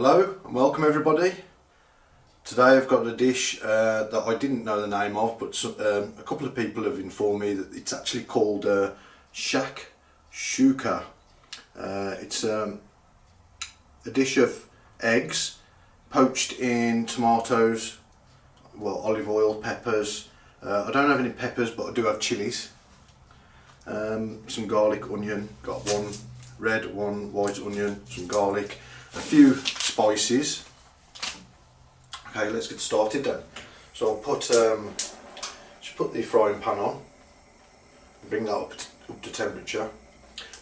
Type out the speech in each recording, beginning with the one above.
Hello and welcome everybody. Today I've got a dish that I didn't know the name of, but a couple of people have informed me that it's actually called shakshuka. It's a dish of eggs poached in tomatoes, well, olive oil, peppers. I don't have any peppers, but I do have chilies. Some garlic, onion, got one red, one white onion, some garlic, a few spices. Okay, let's get started then. So I'll just put the frying pan on, bring that up to temperature.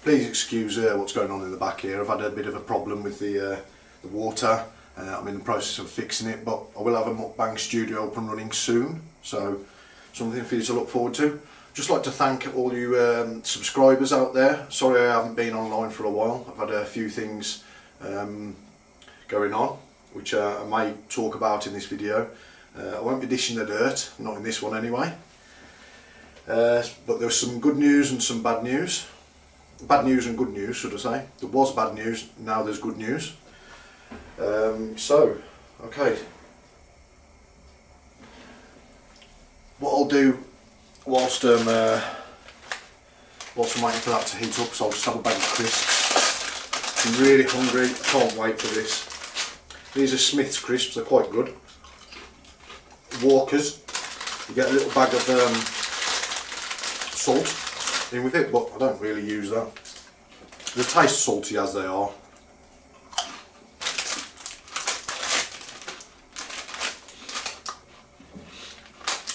Please excuse what's going on in the back here. I've had a bit of a problem with the water. I'm in the process of fixing it, but I will have a mukbang studio up and running soon, so something for you to look forward to. Just like to thank all you subscribers out there. Sorry I haven't been online for a while. I've had a few things going on, which I may talk about in this video. I won't be dishing the dirt, not in this one anyway. But there's some good news and some bad news. Bad news and good news, should I say. There was bad news, now there's good news. Okay. What I'll do whilst I'm waiting for that to heat up, so I'll just have a bag of crisps. I'm really hungry, I can't wait for this. These are Smith's crisps, they're quite good. Walkers, you get a little bag of salt in with it, but I don't really use that. They taste salty as they are.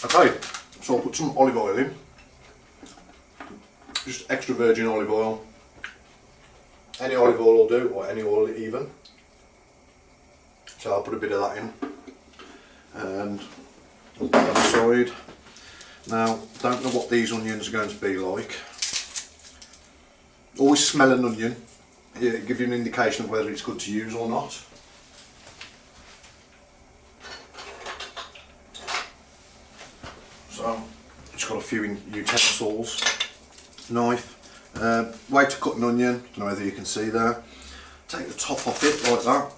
Okay, so I'll put some olive oil in. Just extra virgin olive oil. Any olive oil will do, or any oil even. So I'll put a bit of that in. And I'll put that aside. Now, don't know what these onions are going to be like. Always smell an onion. It'll give you an indication of whether it's good to use or not. So, just got a few utensils. Knife. Way to cut an onion. Don't know whether you can see there. Take the top off it like that.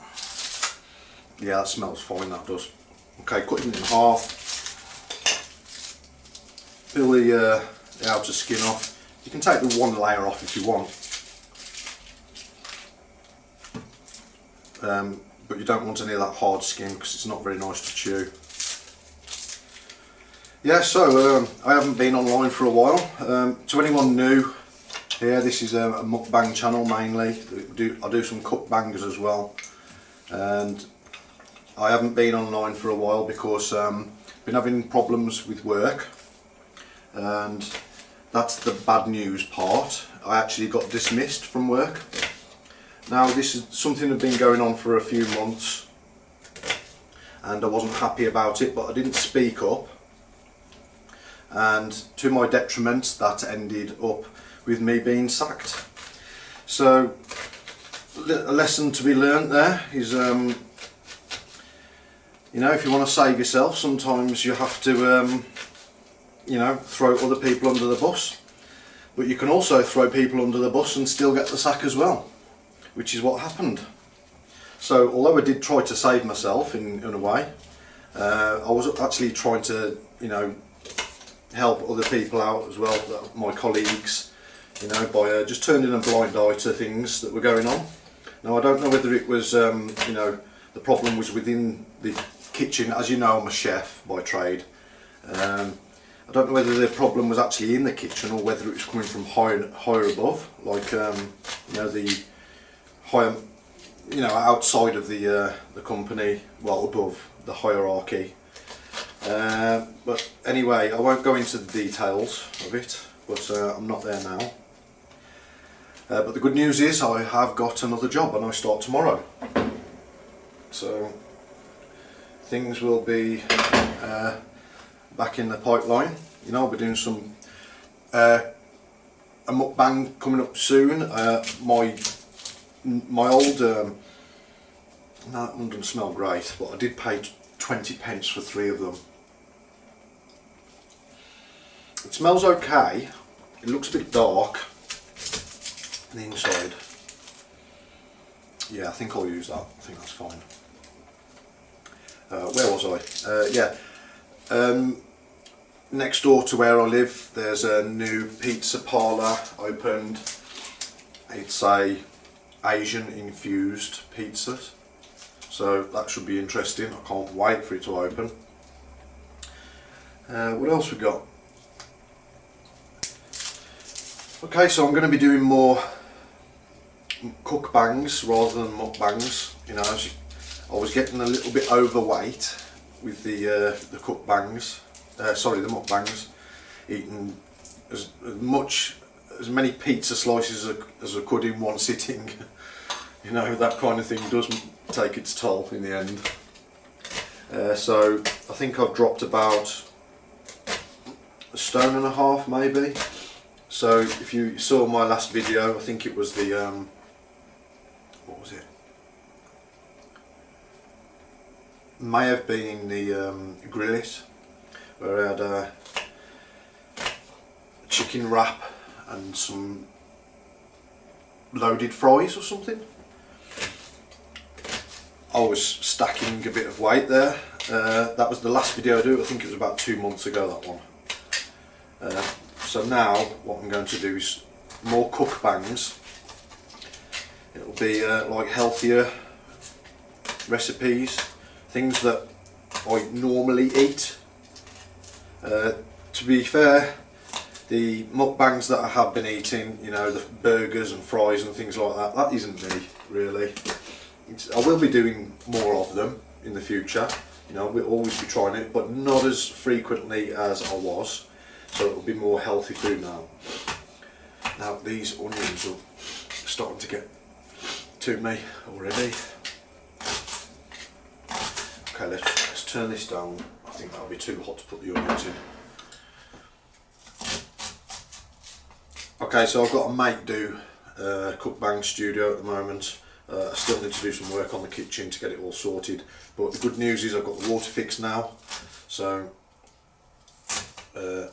Yeah, that smells fine, that does. Okay, cutting it in half. Peel the outer skin off. You can take the one layer off if you want. But you don't want any of that hard skin because it's not very nice to chew. Yeah, so I haven't been online for a while. To anyone new here, this is a mukbang channel mainly. I do some cookbangs as well. And I haven't been online for a while because I've been having problems with work, and that's the bad news part. I actually got dismissed from work. Now this is something that had been going on for a few months and I wasn't happy about it, but I didn't speak up, and to my detriment that ended up with me being sacked. So a lesson to be learnt there is you know, if you want to save yourself, sometimes you have to, you know, throw other people under the bus. But you can also throw people under the bus and still get the sack as well, which is what happened. So, although I did try to save myself in a way, I was actually trying to, you know, help other people out as well, my colleagues, you know, by just turning a blind eye to things that were going on. Now, I don't know whether it was, you know, the problem was within the kitchen. As you know, I'm a chef by trade. I don't know whether the problem was actually in the kitchen or whether it was coming from higher above, like you know, the higher, you know, outside of the company, well, above the hierarchy. But anyway, I won't go into the details of it, but I'm not there now. But the good news is I have got another job and I start tomorrow. So things will be back in the pipeline. You know, I'll be doing some a mukbang coming up soon. My old no, that one doesn't smell great, but I did pay 20 pence for 3 of them. It smells okay. It looks a bit dark on the inside. Yeah, I think I'll use that. I think that's fine. Where was I? Yeah. Next door to where I live, there's a new pizza parlour opened. It's a Asian infused pizzas, so that should be interesting. I can't wait for it to open. What else we got? Okay, so I'm going to be doing more cookbangs rather than mukbangs. You know, I was getting a little bit overweight with the cookbangs. Sorry, the mukbangs. Eating as many pizza slices as I could in one sitting. You know, that kind of thing does take its toll in the end. So I think I've dropped about 1.5 stone maybe. So if you saw my last video, I think it was the what was it? May have been the grill it, where I had a chicken wrap and some loaded fries or something. I was stacking a bit of weight there. That was the last video I did. I think it was about 2 months ago, that one. So now what I'm going to do is more cookbangs. It'll be like healthier recipes, things that I normally eat. To be fair, the mukbangs that I have been eating, you know, the burgers and fries and things like that, that isn't me really. I will be doing more of them in the future, you know, we'll always be trying it, but not as frequently as I was, so it'll be more healthy food now. Now these onions are starting to get to me already. Okay, let's turn this down. I think that'll be too hot to put the onions in. Okay, so I've got a make do cookbang studio at the moment. I still need to do some work on the kitchen to get it all sorted, but the good news is I've got the water fixed now, so you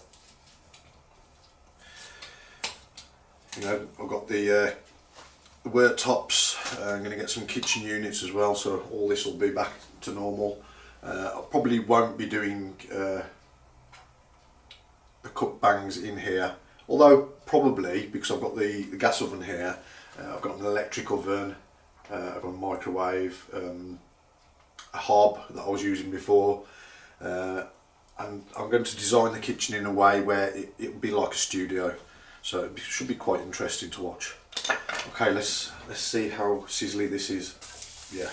know, I've got the worktops. I'm going to get some kitchen units as well, so all this will be back to normal. I probably won't be doing the cookbangs in here, although probably, because I've got the gas oven here, I've got an electric oven, I've got a microwave, a hob that I was using before, and I'm going to design the kitchen in a way where it'll be like a studio, so it should be quite interesting to watch. Okay, let's see how sizzly this is. Yeah.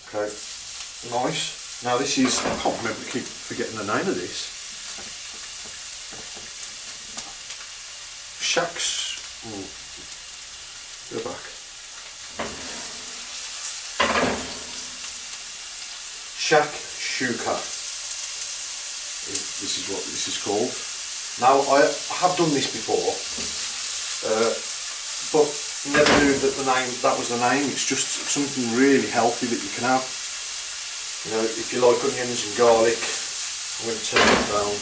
Okay, nice. Now this is, I can't remember, keep forgetting the name of this. Shacks. Go back. Shakshuka. This is what this is called. Now I have done this before, but never knew that was the name. It's just something really healthy that you can have. You know, if you like onions and garlic, I'm going to turn it down.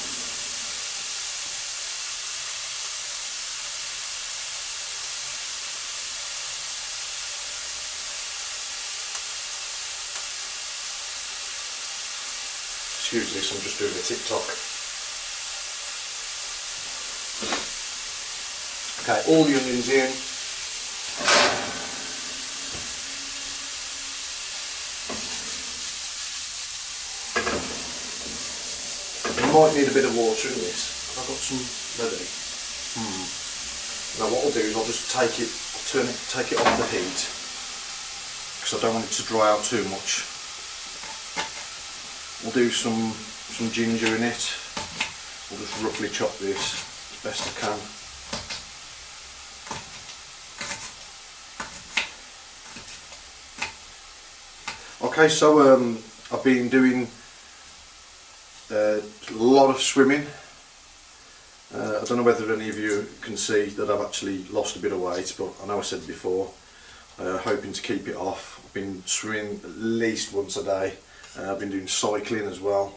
Excuse this, I'm just doing a TikTok. Okay, all the onions in. You might need a bit of water in this. I've got some ready. Now what I'll do is I'll just take it off the heat, because I don't want it to dry out too much. We'll do some ginger in it. We'll just roughly chop this as best I can. Okay, so I've been doing a lot of swimming. I don't know whether any of you can see that I've actually lost a bit of weight, but I know I said before, hoping to keep it off. I've been swimming at least once a day. I've been doing cycling as well.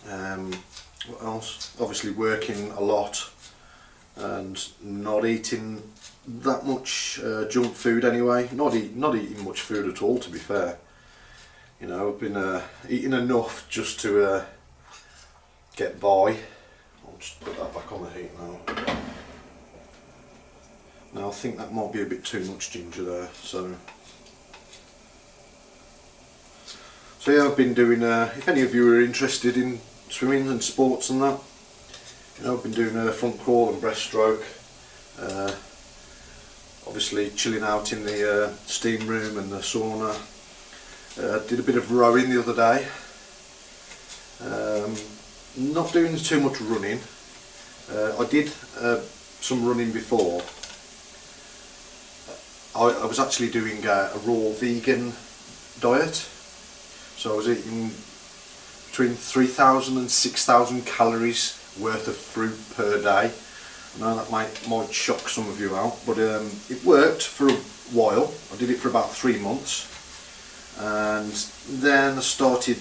What else? Obviously working a lot. and not eating that much junk food anyway. Not eating much food at all, to be fair. You know, I've been eating enough just to get by. I'll just put that back on the heat now. Now I think that might be a bit too much ginger there, so yeah, I've been doing, if any of you are interested in swimming and sports and that, you know, I've been doing a front crawl and breaststroke, obviously chilling out in the steam room and the sauna. Did a bit of rowing the other day, not doing too much running. I did some running before. I was actually doing a raw vegan diet. So I was eating between 3,000 and 6,000 calories worth of fruit per day. I know that might shock some of you out, but it worked for a while. I did it for about 3 months, and then I started,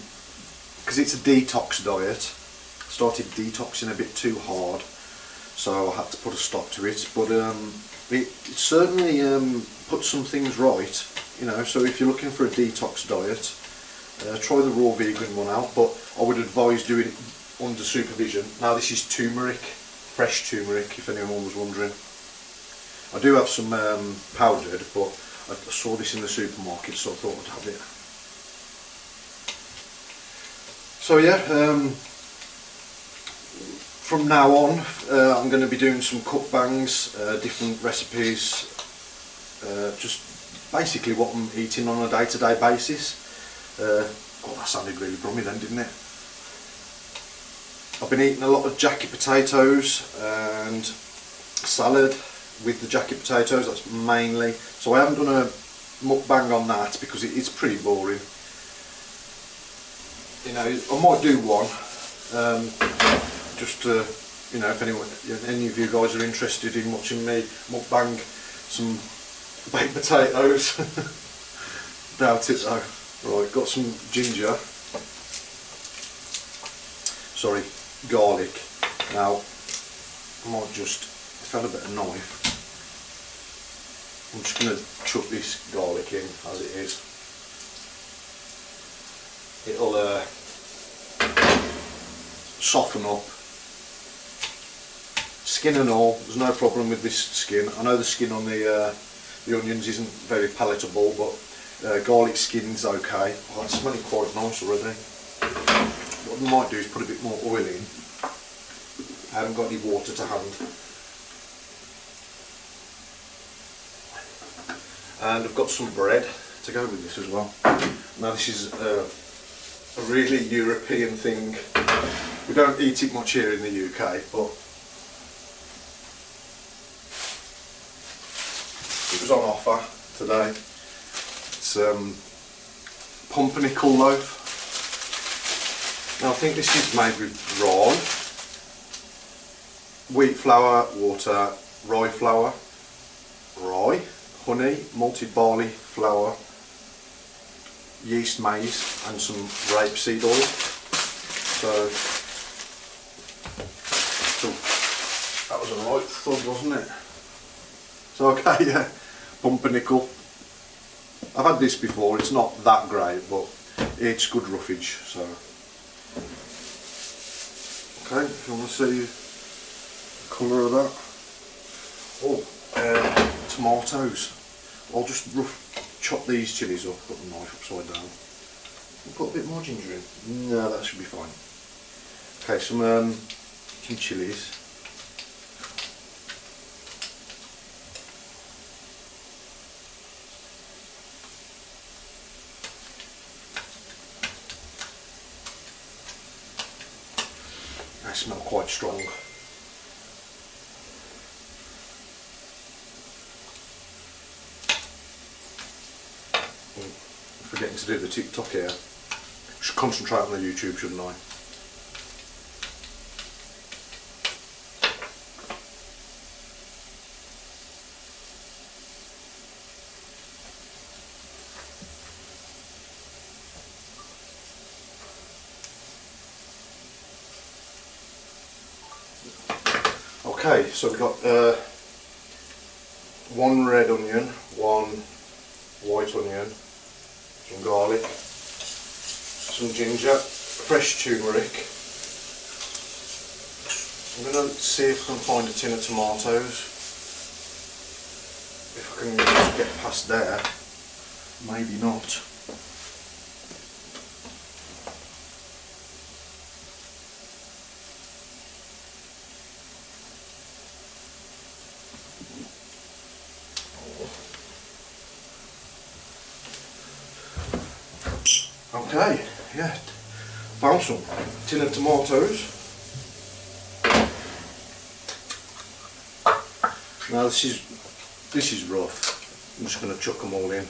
because it's a detox diet, started detoxing a bit too hard, so I had to put a stop to it. But it certainly put some things right, you know. So if you're looking for a detox diet, try the raw vegan one out, but I would advise doing it under supervision. Now this is turmeric, fresh turmeric, if anyone was wondering. I do have some powdered, but I saw this in the supermarket, so I thought I'd have it. So yeah, from now on I'm going to be doing some cookbangs, different recipes, just basically what I'm eating on a day-to-day basis. God, that sounded really brummy then, didn't it? I've been eating a lot of jacket potatoes and salad with the jacket potatoes, that's mainly. So I haven't done a mukbang on that because it's pretty boring. You know, I might do one, just to, you know, if any of you guys are interested in watching me mukbang some baked potatoes. Doubt it though. Right, got some ginger, sorry, garlic. Now, I might just, if I had a bit of knife, I'm just going to chuck this garlic in as it is. It'll soften up. Skin and all, there's no problem with this skin. I know the skin on the onions isn't very palatable, but garlic skin's okay. Oh, it's smelling quite nice already. What I might do is put a bit more oil in. I haven't got any water to hand. And I've got some bread to go with this as well. Now this is a really European thing. We don't eat it much here in the UK, but it was on offer today. It's pumpernickel loaf. Now I think this is made with rye, wheat flour, water, rye flour, rye, honey, malted barley flour, yeast maize and some rapeseed oil. So that was a right thud, wasn't it? So okay, yeah, pumpernickel. I've had this before, it's not that great, but it's good roughage, so. Okay, if you want to see the colour of that. Oh, tomatoes. I'll just chop these chilies up, put the knife upside down. Put a bit more ginger in. No, that should be fine. Okay, some chilies. They smell quite strong. Forgetting to do the TikTok here. Should concentrate on the YouTube, shouldn't I? Okay, so we've got one red onion, one white onion, some garlic, some ginger, fresh turmeric. I'm going to see if I can find a tin of tomatoes. If I can just get past there, maybe not. Okay, yeah, found some tin of tomatoes. Now this is rough. I'm just going to chuck them all in.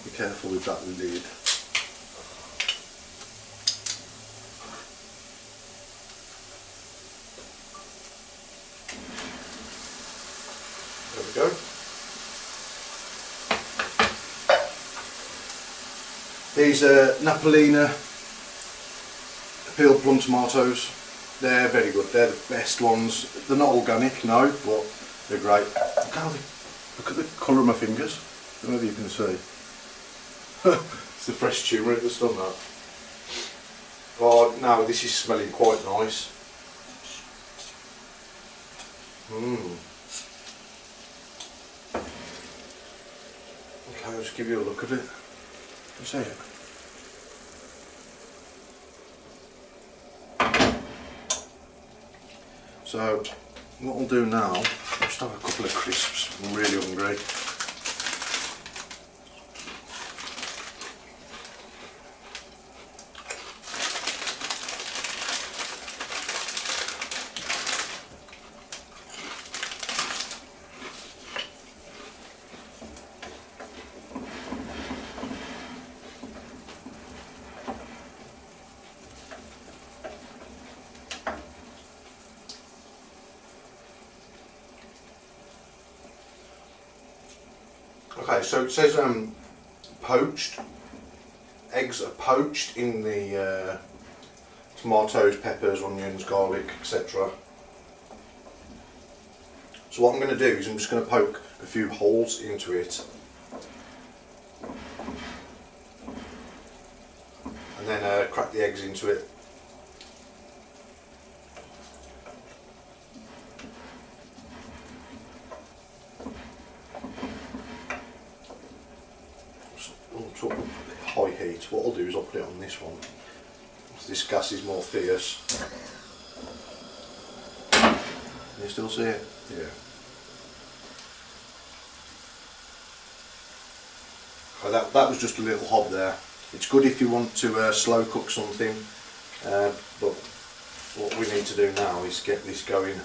Be careful with that lid. There we go. These are Napolina peeled plum tomatoes. They're very good. They're the best ones. They're not organic, no, but they're great. Look at the colour of my fingers. I don't know if you can see. It's the fresh turmeric that's done that. Oh, now this is smelling quite nice. Okay, I'll just give you a look at it. You see it? So what I'll do now, I'll just have a couple of crisps. I'm really hungry. Okay, so it says poached. Eggs are poached in the tomatoes, peppers, onions, garlic, etc. So what I'm going to do is I'm just going to poke a few holes into it, and then crack the eggs into it. High heat. What I'll do is I'll put it on this one. This gas is more fierce. Can you still see it? Yeah. Oh, that was just a little hob there. It's good if you want to slow cook something, but what we need to do now is get this going.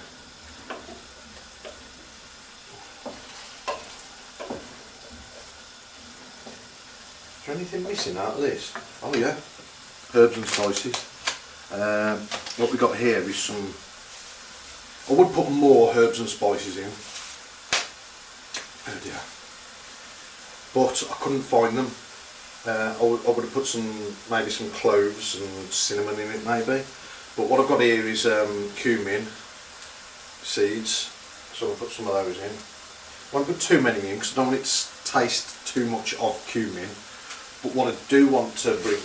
Is there anything missing out of this? Oh yeah, herbs and spices. What we got here is some, I would put more herbs and spices in. Oh dear. But I couldn't find them. I would have put maybe some cloves and cinnamon in it maybe. But what I've got here is cumin seeds, so I'll put some of those in. I won't put too many in because I don't want it to taste too much of cumin. But what I do want to bring,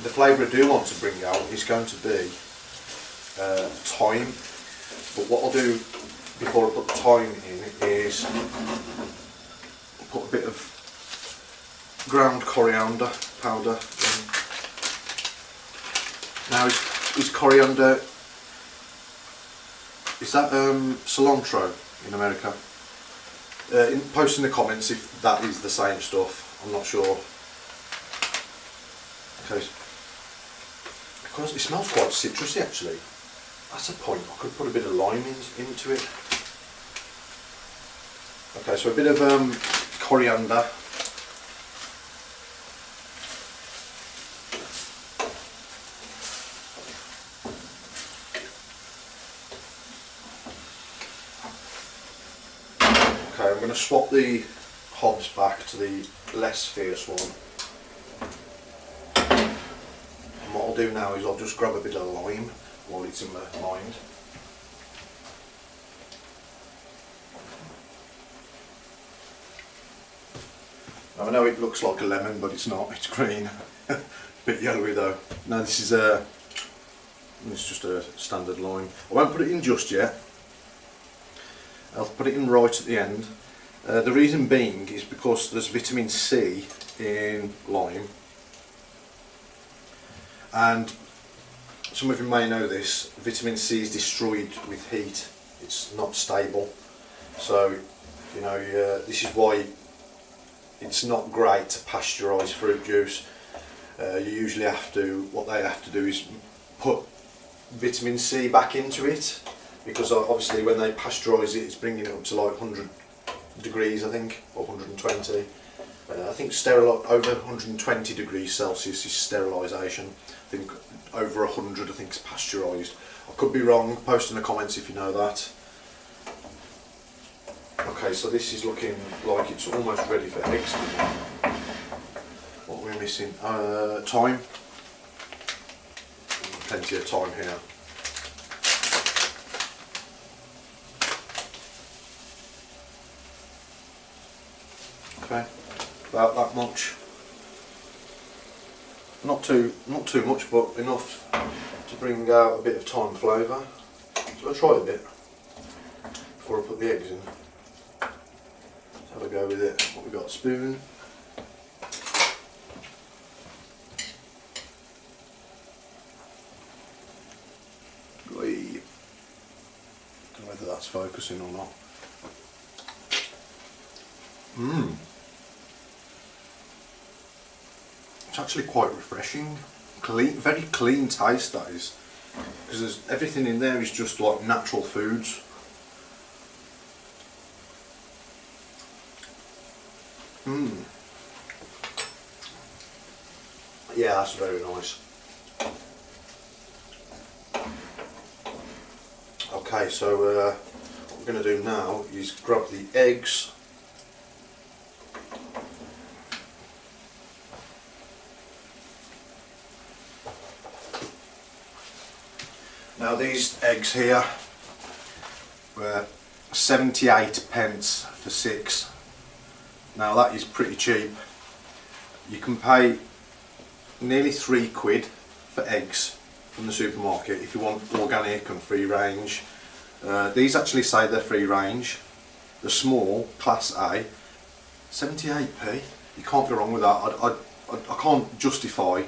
the flavour I do want to bring out is going to be thyme. But what I'll do before I put the thyme in is put a bit of ground coriander powder in. Now is coriander, is that cilantro in America? Post in the comments if that is the same stuff, I'm not sure. Okay, because it smells quite citrusy actually. That's a point, I could put a bit of lime into it. Okay, so a bit of coriander. Okay, I'm going to swap the hobs back to the less fierce one. And what I'll do now is I'll just grab a bit of lime while it's in my mind. I know it looks like a lemon, but it's not, it's green. Bit yellowy though. No, this is it's just a standard lime. I won't put it in just yet. I'll put it in right at the end. The reason being is because there's vitamin C in lime, and some of you may know this, vitamin C is destroyed with heat. It's not stable, so you know this is why it's not great to pasteurise fruit juice. You usually have to, what they have to do is put vitamin C back into it, because obviously when they pasteurise it, it's bringing it up to like 100 degrees I think, or 120. I think over 120 degrees Celsius is sterilisation. I think over 100 I think is pasteurised. I could be wrong, post in the comments if you know that. Okay, so this is looking like it's almost ready for eggs. What are we missing? Thyme. Plenty of thyme here. Okay, about that much. Not too much, but enough to bring out a bit of thyme flavour. So I'll try a bit before I put the eggs in. Have a go with it. What we got? Spoon. Don't know whether that's focusing or not. It's actually quite refreshing. Clean, very clean taste that is, because everything in there is just like natural foods. Yeah, that's very nice. Okay, so what we're going to do now is grab the eggs. Now these eggs here were 78 pence for 6. Now that is pretty cheap. You can pay nearly £3 for eggs from the supermarket if you want organic and free range. These actually say they're free range. The small, class A, 78p. You can't go wrong with that. I can't justify,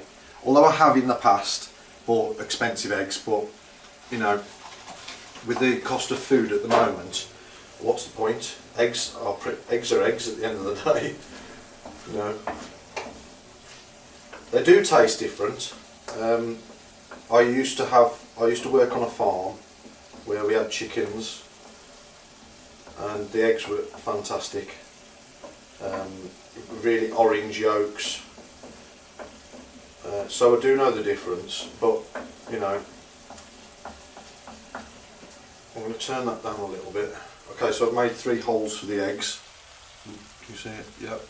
although I have in the past bought expensive eggs, but you know, with the cost of food at the moment, what's the point? Eggs are eggs at the end of the day. You know, they do taste different. I used to work on a farm where we had chickens, and the eggs were fantastic. Really orange yolks. So I do know the difference, but you know, I'm going to turn that down a little bit. Okay, so I've made 3 holes for the eggs. Can you see it? Yep.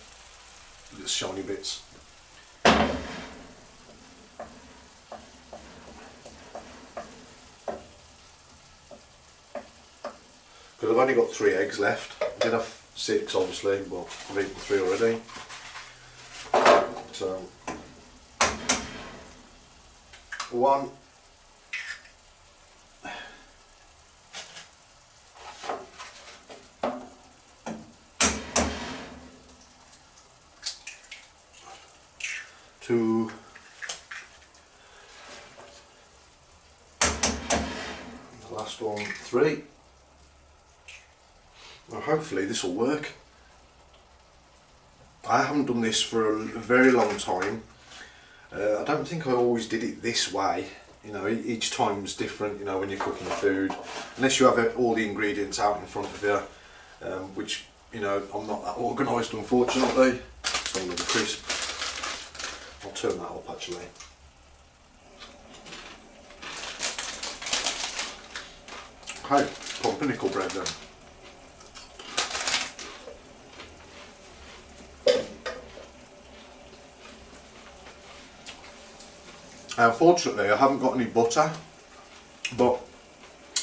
Little shiny bits. Because I've only got 3 eggs left. I did have 6 obviously, but I've eaten 3 already. So 1, 2, the last one, 3. Now hopefully this will work. I haven't done this for a very long time. I don't think I always did it this way. You know, each time's different, you know, when you're cooking food. Unless you have all the ingredients out in front of you, which, you know, I'm not that organised unfortunately. So another crisp. I'll turn that up actually. Okay, pumpernickel bread then. Unfortunately I haven't got any butter, but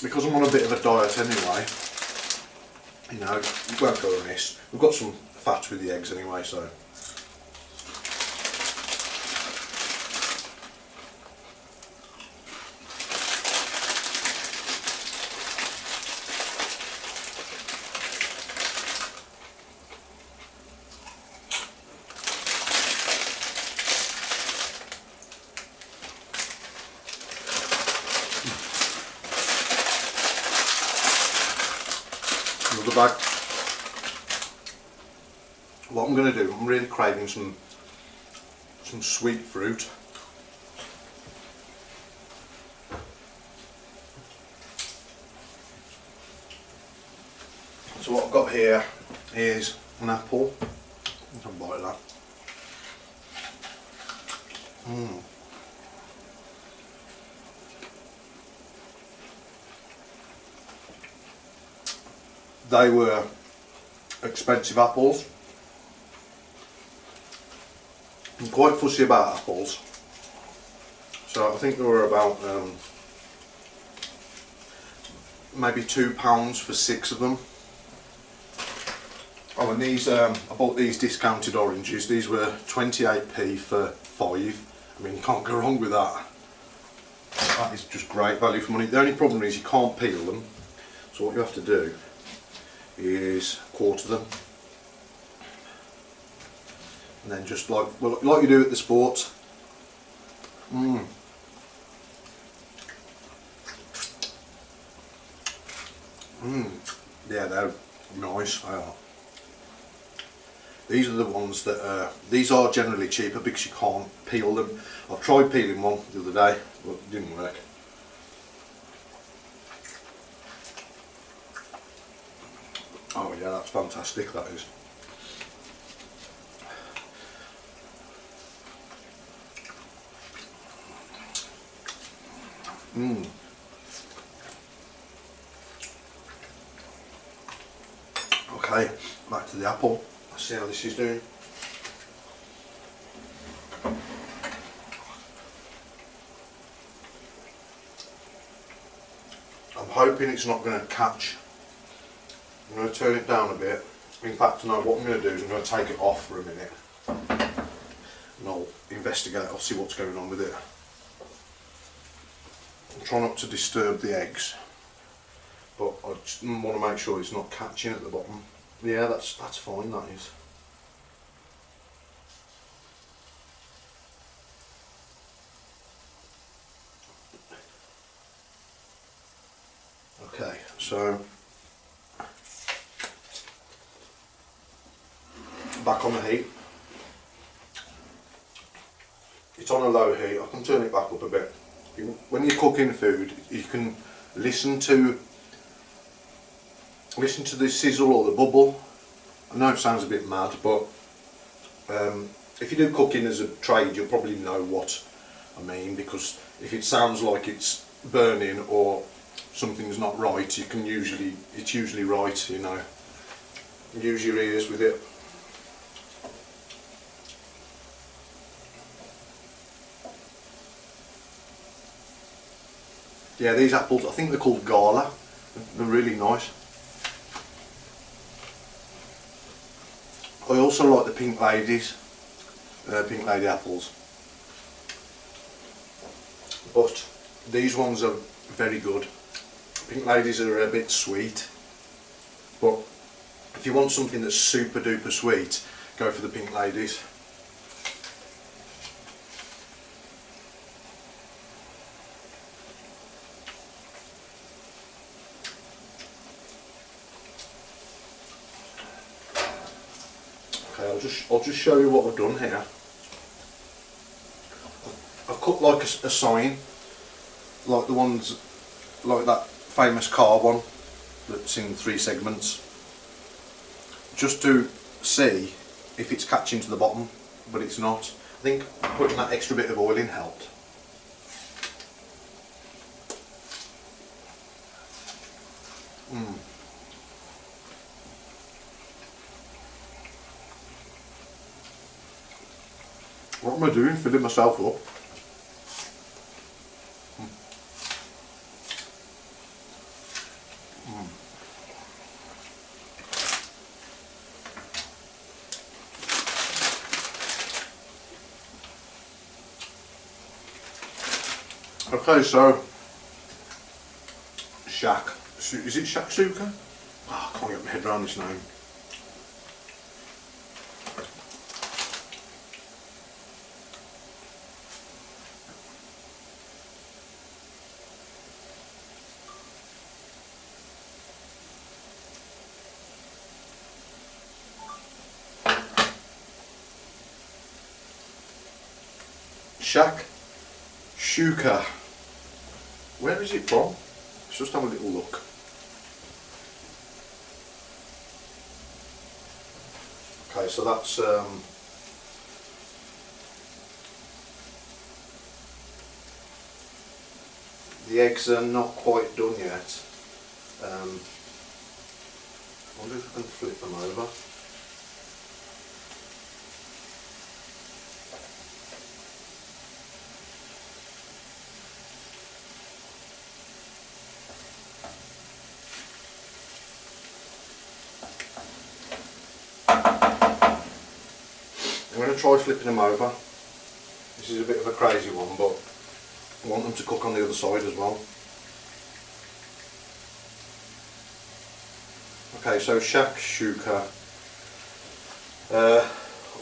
because I'm on a bit of a diet anyway, you know, it won't go amiss. We've got some fat with the eggs anyway, so the bag. What I'm going to do, I'm really craving some sweet fruit. So what I've got here is an apple. Have a bite of that. They were expensive apples. I'm quite fussy about apples, so I think they were about maybe £2 for 6 of them. Oh, and these I bought these discounted oranges. These were 28p for 5. I mean, you can't go wrong with that. That is just great value for money. The only problem is you can't peel them, so what you have to do is quarter them, and then just like you do at the sports. Yeah, they're nice. They are. These are the ones that these are generally cheaper because you can't peel them. I've tried peeling one the other day, but it didn't work. Oh yeah, that's fantastic, that is. Okay, back to the apple. Let's see how this is doing. I'm hoping it's not going to catch. I'm going to turn it down a bit. In fact, no, what I'm going to do is I'm going to take it off for a minute and I'll investigate, I'll see what's going on with it. I'll try not to disturb the eggs, but I just want to make sure it's not catching at the bottom. Yeah, that's fine, that is. Okay, so back on the heat. It's on a low heat. I can turn it back up a bit. When you're cooking food, you can listen to the sizzle or the bubble. I know it sounds a bit mad, but if you do cooking as a trade, you'll probably know what I mean, because if it sounds like it's burning or something's not right, it's usually right, you know. Use your ears with it. Yeah, these apples, I think they're called Gala. They're really nice. I also like the Pink Ladies, Pink Lady apples. But these ones are very good. Pink Ladies are a bit sweet, but if you want something that's super duper sweet, go for the Pink Ladies. Okay, I'll just show you what I've done here. I've cut like a sign, like the ones, like that famous car one that's in 3 segments, just to see if it's catching to the bottom, but it's not. I think putting that extra bit of oil in helped. What am I doing? Filling myself up. Okay, so is it shakshuka? Oh, I can't get my head around this name. shakshuka. Where is it from? Let's just have a little look. Okay, so that's the eggs are not quite done yet. I wonder if I can flip them over. I'm going to try flipping them over. This is a bit of a crazy one, but I want them to cook on the other side as well. Okay, so shakshuka,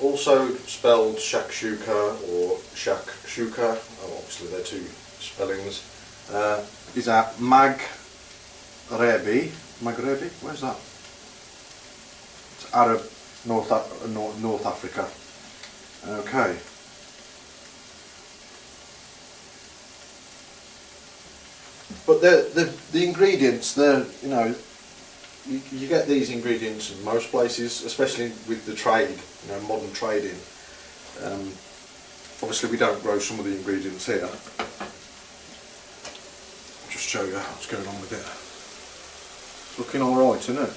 also spelled shakshuka or shakshuka, obviously they're two spellings, is at Maghrebi, where's that? It's Arab, North Africa. Okay. But the ingredients, they're, you know, you get these ingredients in most places, especially with the trade, you know, modern trading. Obviously we don't grow some of the ingredients here. I'll just show you what's going on with it. It's looking alright, isn't it?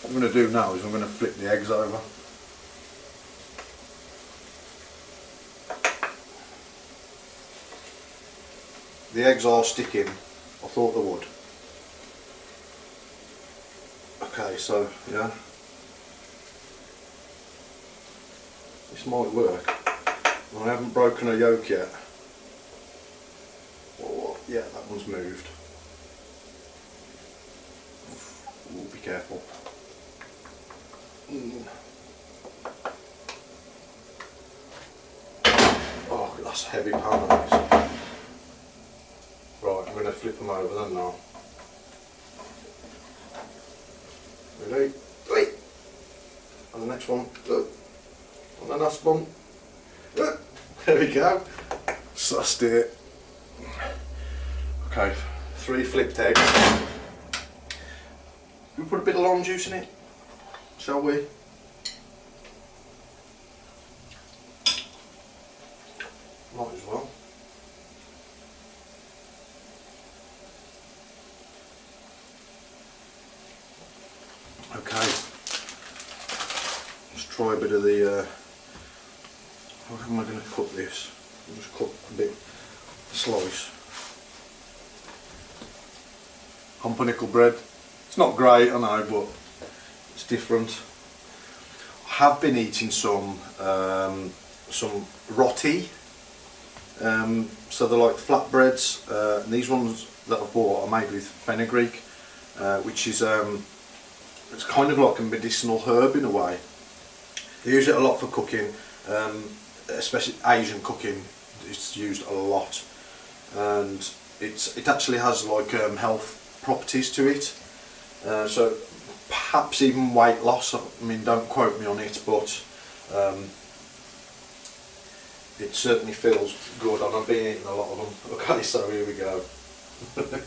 What I'm going to do now is I'm going to flip the eggs over. The eggs are sticking, I thought they would. Okay, so yeah, this might work. I haven't broken a yolk yet. Oh, yeah, that one's moved. Ooh, be careful. Oh, that's a heavy pan, that is. Right, I'm going to flip them over then now. Ready? Wait. And the next one. Look. And the last one. Look. There we go. Sussed it. Okay, 3 flipped eggs. We put a bit of lime juice in it, shall we? Might as well. Okay, let's try a bit of the, how am I going to cut this? I'll just cut a bit, slice. Pumpernickel bread. It's not great, I know, but it's different. I have been eating some roti, so they're like flatbreads, and these ones that I've bought are made with fenugreek, which is it's kind of like a medicinal herb in a way. They use it a lot for cooking, especially Asian cooking. It's used a lot, and it actually has like health properties to it. So perhaps even weight loss. I mean, don't quote me on it, but it certainly feels good, and I've been eating a lot of them. Okay, so here we go. I'm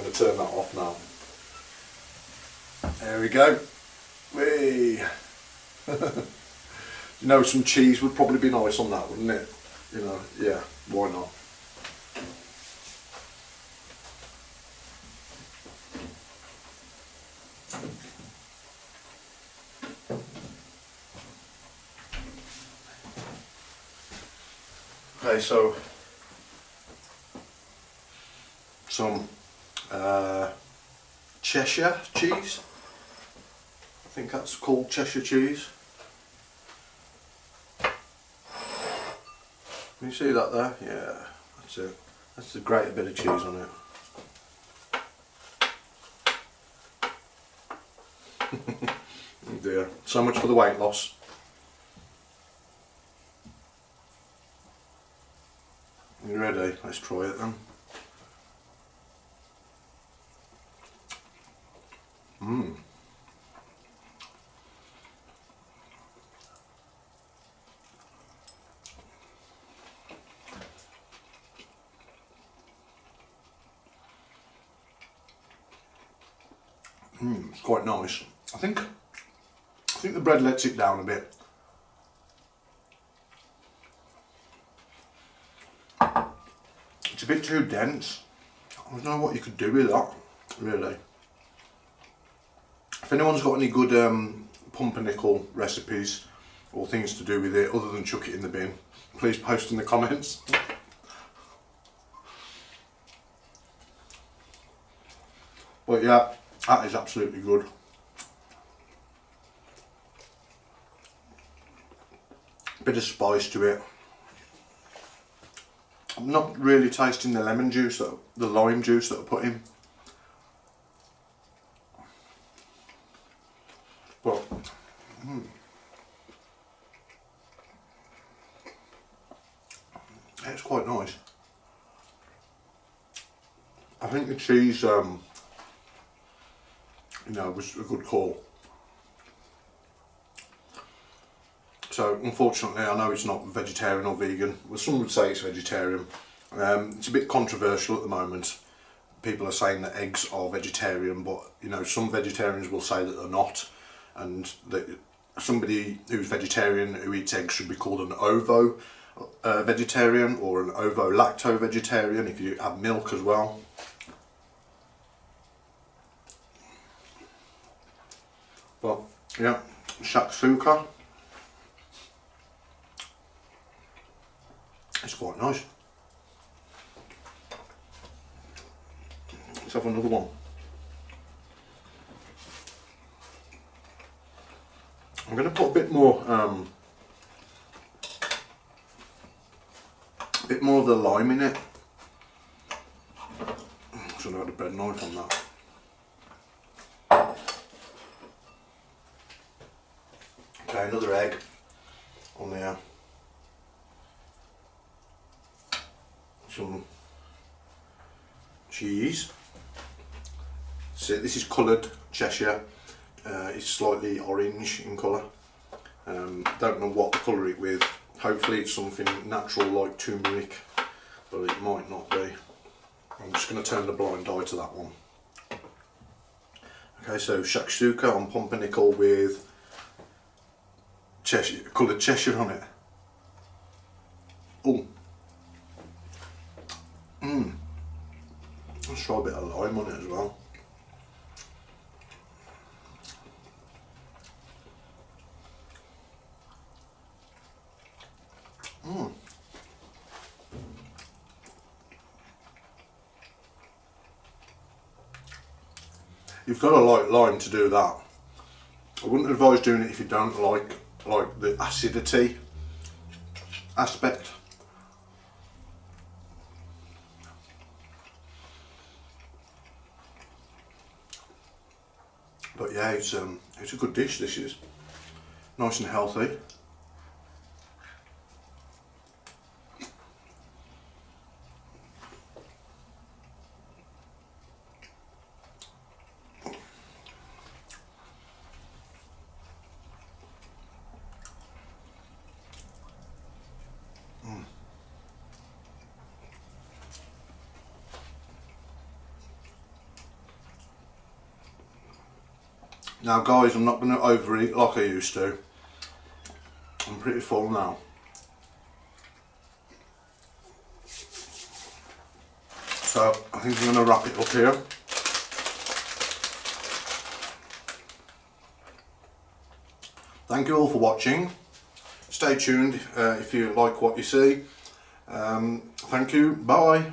going to turn that off now. There we go. Whee! You know, some cheese would probably be nice on that, wouldn't it? You know, yeah, why not? Okay, so some Cheshire cheese. I think that's called Cheshire cheese. Can you see that there? Yeah, that's it. That's a great bit of cheese on it. Oh dear, so much for the weight loss. You ready? Let's try it then. Mmm. It's quite nice. I think the bread lets it down a bit. It's a bit too dense. I don't know what you could do with that, really. If anyone's got any good pumpernickel recipes or things to do with it other than chuck it in the bin, please post in the comments. But yeah, that is absolutely good. Bit of spice to it. I'm not really tasting the lemon juice, the lime juice that I put in. But it's quite nice. I think the cheese, you know, was a good call. So unfortunately, I know it's not vegetarian or vegan. Well, some would say it's vegetarian. It's a bit controversial at the moment. People are saying that eggs are vegetarian, but you know, some vegetarians will say that they're not, and that somebody who's vegetarian who eats eggs should be called an ovo vegetarian or an ovo lacto vegetarian if you have milk as well. But yeah, shakshuka. It's quite nice. Let's have another one. I'm going to put a bit more of the lime in it. Should have had a bread knife on that. Okay, another egg on there. Some cheese. So this is coloured Cheshire. It's slightly orange in colour. Don't know what to colour it with. Hopefully it's something natural like turmeric, but it might not be. I'm just going to turn the blind eye to that one. Okay, so shakshuka on pumpernickel with Cheshire, coloured Cheshire on it. Oh. Let's try a bit of lime on it as well. You've got to like lime to do that. I wouldn't advise doing it if you don't like the acidity aspect. But yeah, it's a good dish. This is nice and healthy. Now guys, I'm not going to overeat like I used to. I'm pretty full now. So I think I'm going to wrap it up here. Thank you all for watching. Stay tuned if you like what you see. Thank you. Bye.